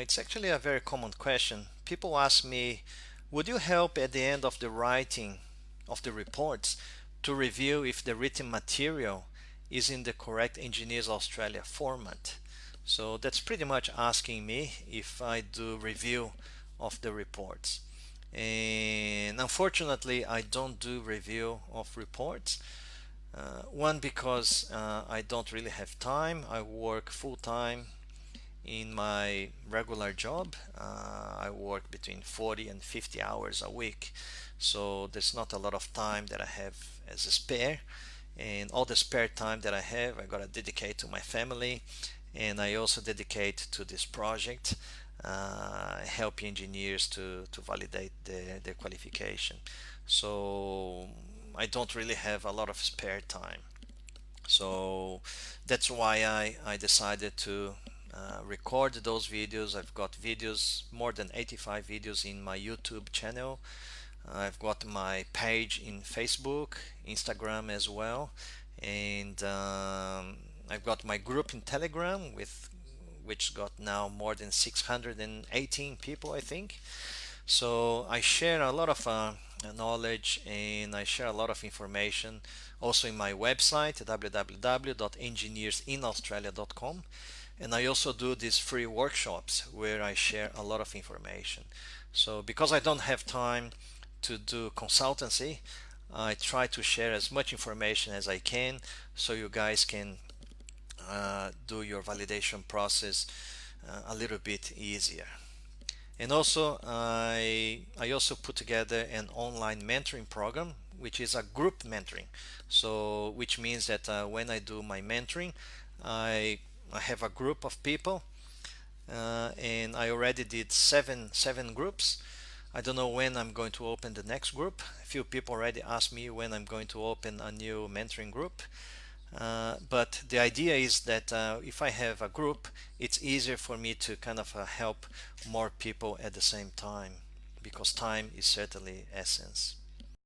It's actually a very common question. People ask me, would you help at the end of the writing of the reports to review if the written material is in the correct Engineers Australia format? So that's pretty much asking me if I do review of the reports. And unfortunately, I don't do review of reports. One, because I don't really have time. I work full time in my regular job. I work between 40 and 50 hours a week, so there's not a lot of time that I have as a spare. And all the spare time that I have, I gotta dedicate to my family, and I also dedicate to this project, helping engineers to validate their qualification. So I don't really have a lot of spare time. So that's why I decided to record those videos. I've got videos, more than 85 videos in my YouTube channel. I've got my page in Facebook, Instagram as well, and I've got my group in Telegram with which got now more than 618 people, I think. So I share a lot of knowledge, and I share a lot of information also in my website www.engineersinaustralia.com. And I also do these free workshops where I share a lot of information. So because I don't have time to do consultancy, I try to share as much information as I can so you guys can do your validation process a little bit easier. And also, I also put together an online mentoring program, which is a group mentoring. So, which means that when I do my mentoring, I, I have a group of people, and I already did seven groups. I don't know when I'm going to open the next group. A few people already asked me when I'm going to open a new mentoring group. But the idea is that if I have a group, it's easier for me to kind of help more people at the same time, because time is certainly essence.